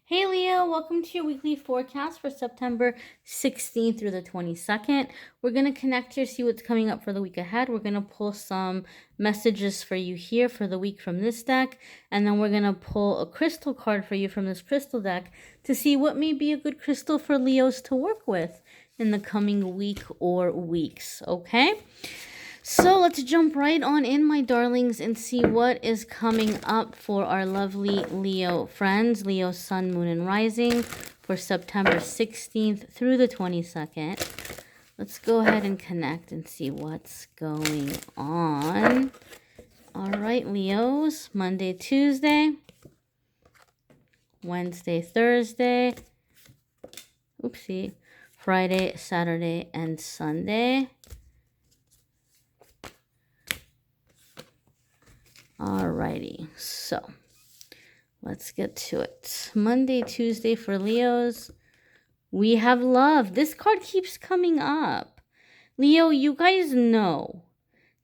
Hey Leo, welcome to your weekly forecast for September 16th through the 22nd. We're going to connect here, see what's coming up for the week ahead. We're going to pull some messages for you here for the week from this deck, and then we're going to pull a crystal card for you from this crystal deck to see what may be a good crystal for Leos to work with in the coming week or weeks, okay? So let's jump right on in, my darlings, and see what is coming up for our lovely Leo friends, Leo Sun, Moon, and Rising for September 16th through the 22nd. Let's go ahead and connect and see what's going on. All right, Leos, Monday, Tuesday, Wednesday, Thursday, oopsie, Friday, Saturday, and Sunday. Alrighty, so let's get to it. Monday, Tuesday for Leos, we have love. This card keeps coming up. Leo, you guys know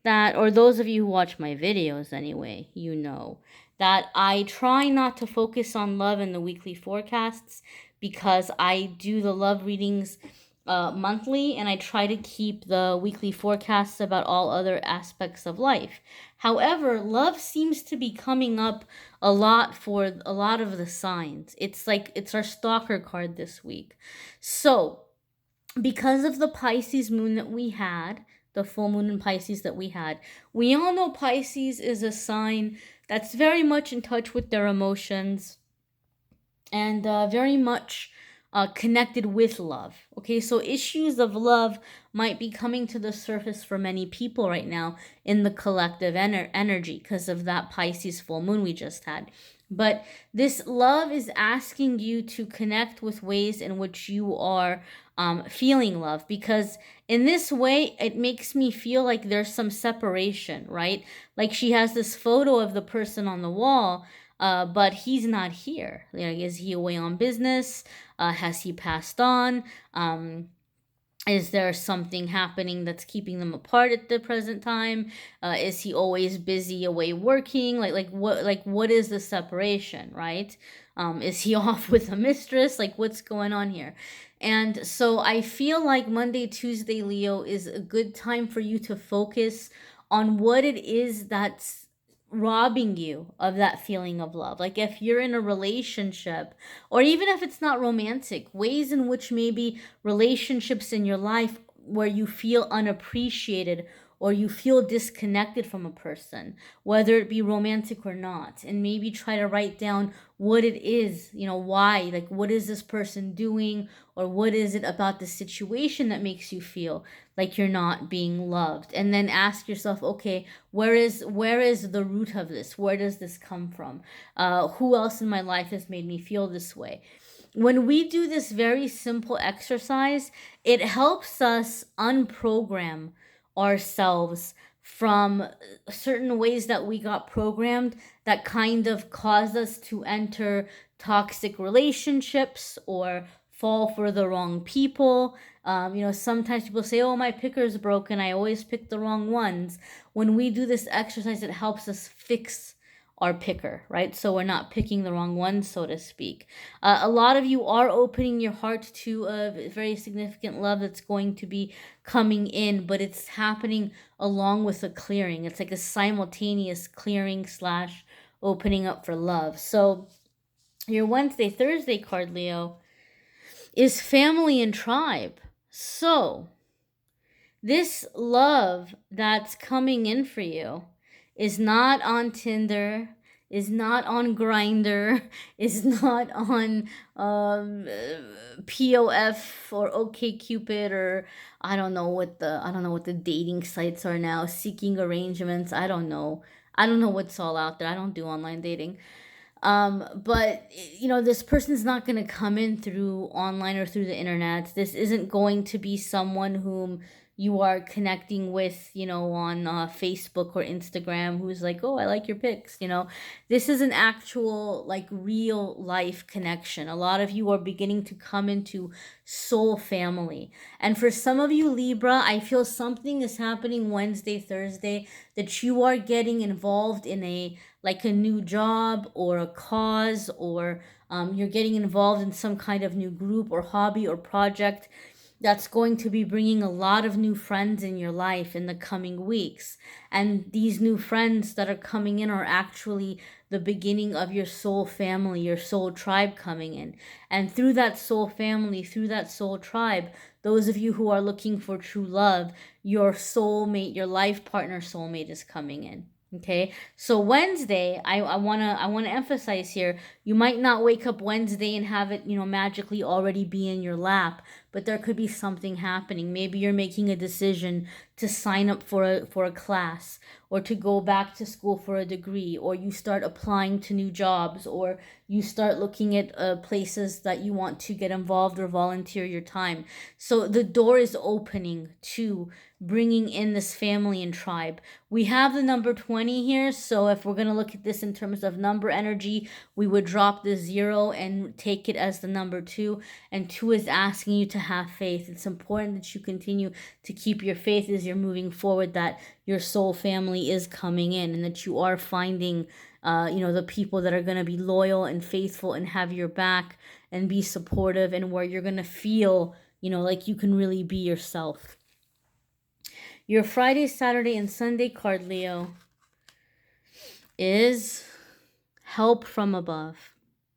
that, or those of you who watch my videos anyway, you know that I try not to focus on love in the weekly forecasts because I do the love readings monthly, and I try to keep the weekly forecasts about all other aspects of life. However, love seems to be coming up a lot for a lot of the signs. It's like it's our stalker card this week. So, because of the Pisces moon that we had, the full moon in Pisces that we had, we all know Pisces is a sign that's very much in touch with their emotions and very much connected with love. Okay, so issues of love might be coming to the surface for many people right now in the collective energy because of that Pisces full moon we just had. But this love is asking you to connect with ways in which you are feeling love, because in this way it makes me feel like there's some separation, right? Like she has this photo of the person on the wall, but he's not here. Like, is he away on business? Has he passed on? Is there something happening that's keeping them apart at the present time? Is he always busy away working? What is the separation, right? Is he off with a mistress? Like, what's going on here? And so I feel like Monday, Tuesday, Leo, is a good time for you to focus on what it is that's robbing you of that feeling of love. Like if you're in a relationship, or even if it's not romantic, ways in which maybe relationships in your life where you feel unappreciated or you feel disconnected from a person, whether it be romantic or not, and maybe try to write down what it is, why, like what is this person doing, or what is it about the situation that makes you feel like you're not being loved, and then ask yourself, okay, where is the root of this? Where does this come from? Who else in my life has made me feel this way? When we do this very simple exercise, it helps us unprogram ourselves from certain ways that we got programmed that kind of cause us to enter toxic relationships or fall for the wrong people. Sometimes people say, oh, my picker's broken, I always pick the wrong ones. When we do this exercise, it helps us fix our picker, right? So we're not picking the wrong one, so to speak. A lot of you are opening your heart to a very significant love that's going to be coming in, but it's happening along with a clearing. It's like a simultaneous clearing / opening up for love. So your Wednesday, Thursday card, Leo, is family and tribe. So this love that's coming in for you is not on Tinder, is not on Grindr, is not on POF or OkCupid, or I don't know what the dating sites are now, seeking arrangements. I don't know what's all out there. I don't do online dating. But this person's not going to come in through online or through the internet. This isn't going to be someone whom you are connecting with, on Facebook or Instagram, who's like, oh, I like your pics. This is an actual, like, real life connection. A lot of you are beginning to come into soul family. And for some of you, Libra, I feel something is happening Wednesday, Thursday, that you are getting involved in a new job or a cause, or You're getting involved in some kind of new group or hobby or project that's going to be bringing a lot of new friends in your life in the coming weeks. And these new friends that are coming in are actually the beginning of your soul family, your soul tribe coming in. And through that soul family, through that soul tribe, those of you who are looking for true love, your soulmate, your life partner soulmate is coming in. Okay, so Wednesday, I wanna emphasize here, you might not wake up Wednesday and have it, magically already be in your lap, but there could be something happening. Maybe you're making a decision to sign up for a class, or to go back to school for a degree, or you start applying to new jobs, or you start looking at places that you want to get involved or volunteer your time. So the door is opening to bringing in this family and tribe. We have the number 20 here, so if we're going to look at this in terms of number energy, we would drop the 0 and take it as the number 2, and 2 is asking you to have faith. It's important that you continue to keep your faith as you're moving forward, that your soul family is coming in, and that you are finding the people that are going to be loyal and faithful and have your back and be supportive, and where you're going to feel like you can really be yourself. Your Friday, Saturday, and Sunday card, Leo, is help from above.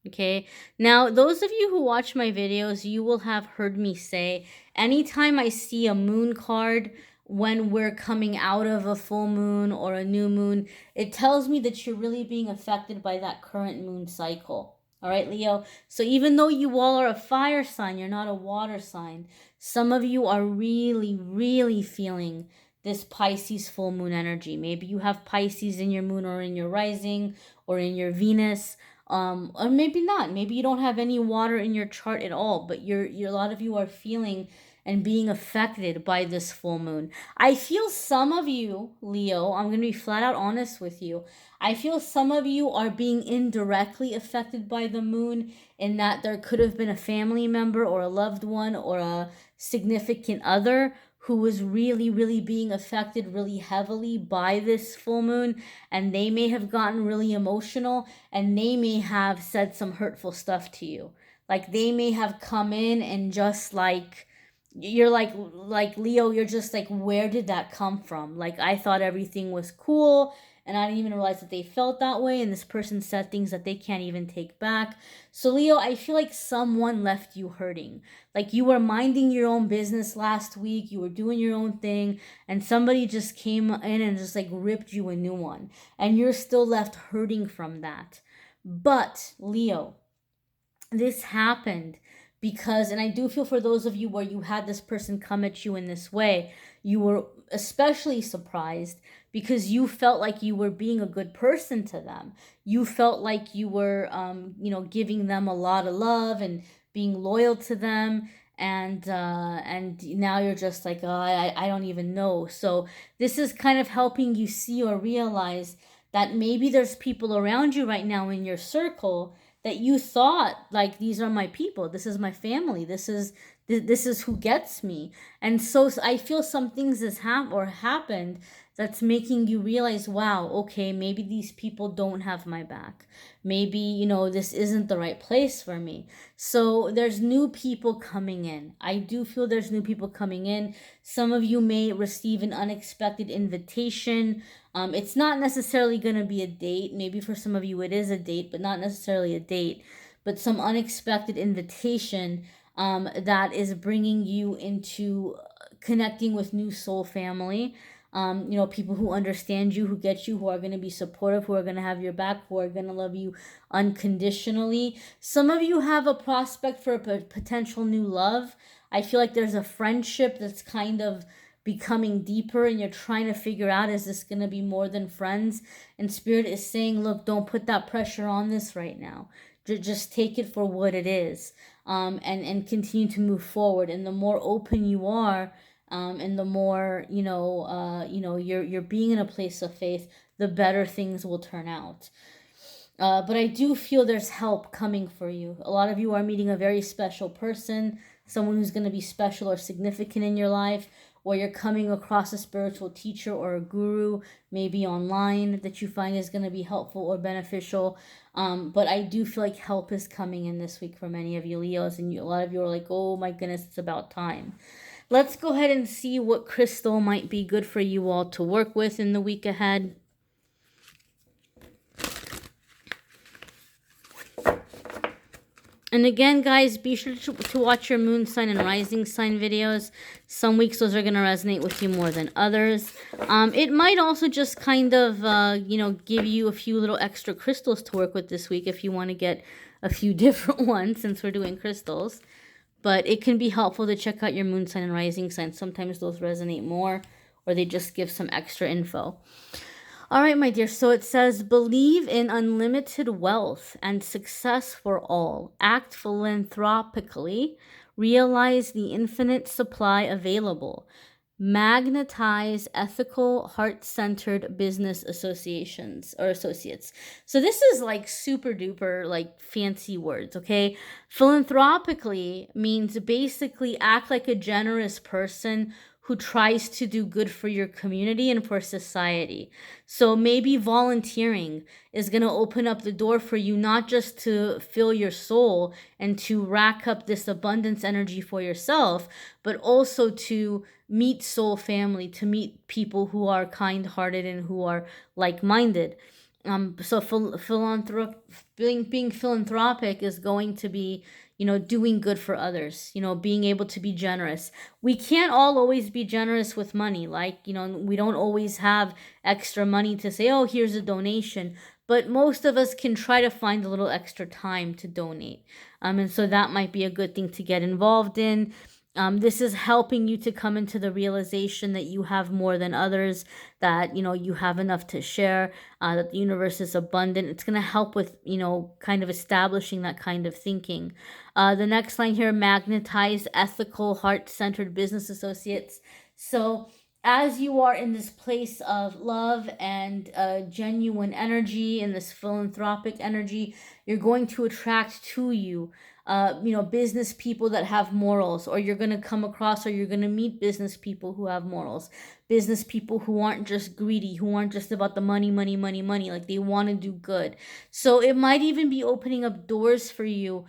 Okay, now those of you who watch my videos, you will have heard me say, anytime I see a moon card when we're coming out of a full moon or a new moon, it tells me that you're really being affected by that current moon cycle. All right, Leo. So even though you all are a fire sign, you're not a water sign. Some of you are really, really feeling this Pisces full moon energy. Maybe you have Pisces in your moon or in your rising or in your Venus. Or maybe not. Maybe you don't have any water in your chart at all, but a lot of you are feeling and being affected by this full moon. I feel some of you, Leo, I'm going to be flat out honest with you. I feel some of you are being indirectly affected by the moon, in that there could have been a family member or a loved one or a significant other who was really, really being affected really heavily by this full moon, and they may have gotten really emotional, and they may have said some hurtful stuff to you. Like, they may have come in and just you're like Leo, you're just like, where did that come from? Like, I thought everything was cool, and I didn't even realize that they felt that way, and this person said things that they can't even take back. So Leo, I feel like someone left you hurting. Like, you were minding your own business last week, you were doing your own thing, and somebody just came in and just like ripped you a new one, and you're still left hurting from that. But Leo, this happened because, and I do feel for those of you where you had this person come at you in this way, you were especially surprised because you felt like you were being a good person to them. You felt like you were, giving them a lot of love and being loyal to them. And now you're just like, oh, I don't even know. So this is kind of helping you see or realize that maybe there's people around you right now in your circle that you thought, like, these are my people, this is my family, this is who gets me. And so I feel some things happened that's making you realize, wow, okay, maybe these people don't have my back. Maybe, this isn't the right place for me. So there's new people coming in. I do feel there's new people coming in. Some of you may receive an unexpected invitation. It's not necessarily going to be a date. Maybe for some of you it is a date, but not necessarily a date. But some unexpected invitation that is bringing you into connecting with new soul family. People who understand you, who get you, who are going to be supportive, who are going to have your back, who are going to love you unconditionally. Some of you have a prospect for a potential new love. I feel like there's a friendship that's kind of becoming deeper, and you're trying to figure out, is this going to be more than friends? And Spirit is saying, look, don't put that pressure on this right now. Just take it for what it is, and continue to move forward. And the more open you are, and the more you're being in a place of faith, the better things will turn out. But I do feel there's help coming for you. A lot of you are meeting a very special person, someone who's going to be special or significant in your life, or you're coming across a spiritual teacher or a guru, maybe online, that you find is going to be helpful or beneficial. But I do feel like help is coming in this week for many of you Leos, and a lot of you are like, oh my goodness, it's about time. Let's go ahead and see what crystal might be good for you all to work with in the week ahead. And again, guys, be sure to watch your moon sign and rising sign videos. Some weeks those are going to resonate with you more than others. It might also just kind of, give you a few little extra crystals to work with this week if you want to get a few different ones since we're doing crystals. But it can be helpful to check out your moon sign and rising sign. Sometimes those resonate more, or they just give some extra info. All right, my dear. So it says, believe in unlimited wealth and success for all. Act philanthropically. Realize the infinite supply available. Magnetize ethical, heart-centered business associations or associates. So this is like super duper like fancy words, okay? Philanthropically means basically act like a generous person who tries to do good for your community and for society. So maybe volunteering is going to open up the door for you, not just to fill your soul and to rack up this abundance energy for yourself, but also to meet soul family, to meet people who are kind-hearted and who are like-minded. So being philanthropic is going to be, doing good for others, being able to be generous. We can't all always be generous with money. Like, we don't always have extra money to say, oh, here's a donation. But most of us can try to find a little extra time to donate. And so that might be a good thing to get involved in. This is helping you to come into the realization that you have more than others, that, you have enough to share, that the universe is abundant. It's going to help with, kind of establishing that kind of thinking. The next line here, magnetize ethical, heart-centered business associates. So as you are in this place of love and genuine energy, in this philanthropic energy, you're going to attract to you business people that have morals, or you're going to come across, or you're going to meet business people who have morals, business people who aren't just greedy, who aren't just about the money, like they want to do good. So it might even be opening up doors for you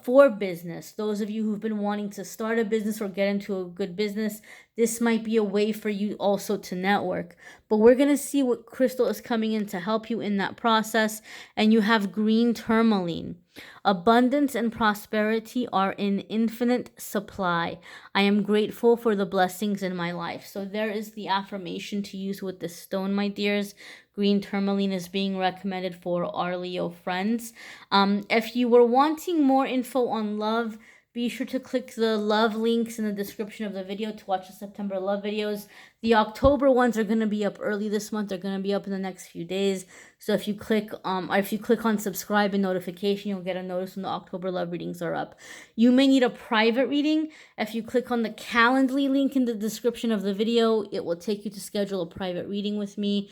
for business. Those of you who've been wanting to start a business or get into a good business, this might be a way for you also to network. But we're going to see what crystal is coming in to help you in that process. And you have green tourmaline. Abundance and prosperity are in infinite supply. I am grateful for the blessings in my life. So there is the affirmation to use with this stone, my dears. Green tourmaline is being recommended for our Leo friends. If you were wanting more info on love, be sure to click the love links in the description of the video to watch the September love videos. The October ones are going to be up early this month. They're going to be up in the next few days. So if you click on subscribe and notification, you'll get a notice when the October love readings are up. You may need a private reading. If you click on the Calendly link in the description of the video, it will take you to schedule a private reading with me.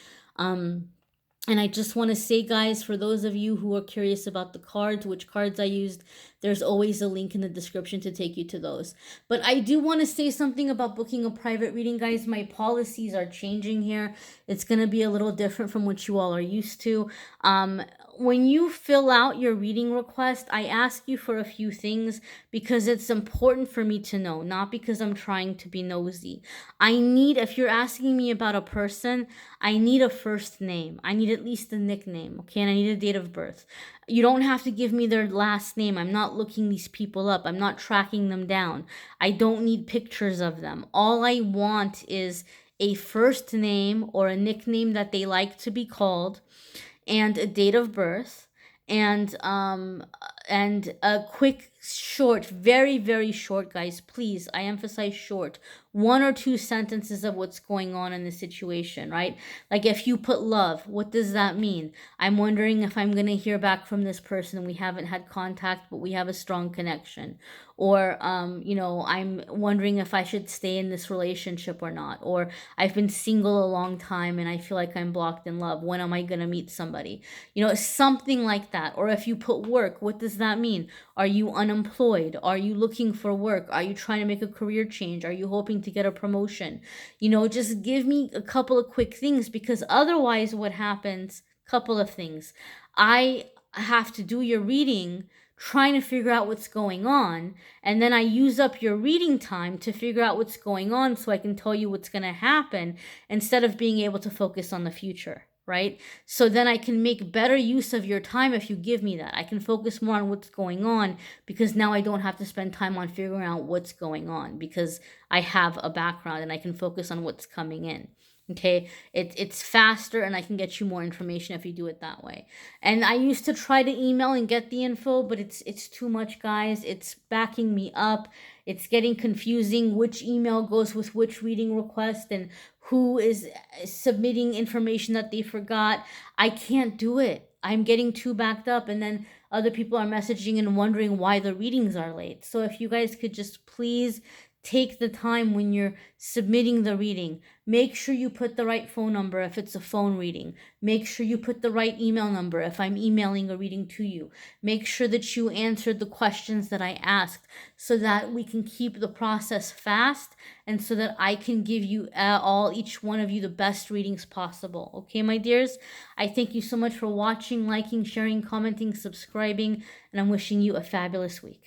And I just want to say, guys, for those of you who are curious about the cards, which cards I used, there's always a link in the description to take you to those. But I do want to say something about booking a private reading, guys. My policies are changing here. It's going to be a little different from what you all are used to. When you fill out your reading request, I ask you for a few things because it's important for me to know, not because I'm trying to be nosy. If you're asking me about a person, I need a first name. I need at least a nickname, okay? And I need a date of birth. You don't have to give me their last name. I'm not looking these people up. I'm not tracking them down. I don't need pictures of them. All I want is a first name or a nickname that they like to be called, and a date of birth, and a quick, short, very, very short, guys, please, I emphasize short, 1 or 2 sentences of what's going on in the situation, right? Like if you put love, what does that mean? I'm wondering if I'm going to hear back from this person. We haven't had contact, but we have a strong connection. Or, I'm wondering if I should stay in this relationship or not. Or I've been single a long time and I feel like I'm blocked in love. When am I going to meet somebody? Something like that. Or if you put work, what does does that mean? Are you unemployed? Are you looking for work? Are you trying to make a career change? Are you hoping to get a promotion? You know, just give me a couple of quick things, because otherwise what happens, couple of things. I have to do your reading trying to figure out what's going on, and then I use up your reading time to figure out what's going on so I can tell you what's going to happen instead of being able to focus on the future, right? So then I can make better use of your time if you give me that. I can focus more on what's going on, because now I don't have to spend time on figuring out what's going on, because I have a background and I can focus on what's coming in. Okay, it's faster, and I can get you more information if you do it that way. And I used to try to email and get the info, but it's too much, guys. It's backing me up. It's getting confusing which email goes with which reading request and who is submitting information that they forgot. I can't do it. I'm getting too backed up, and then other people are messaging and wondering why the readings are late. So if you guys could just please take the time when you're submitting the reading. Make sure you put the right phone number if it's a phone reading. Make sure you put the right email number if I'm emailing a reading to you. Make sure that you answered the questions that I asked, so that we can keep the process fast, and so that I can give you each one of you the best readings possible. Okay, my dears? I thank you so much for watching, liking, sharing, commenting, subscribing, and I'm wishing you a fabulous week.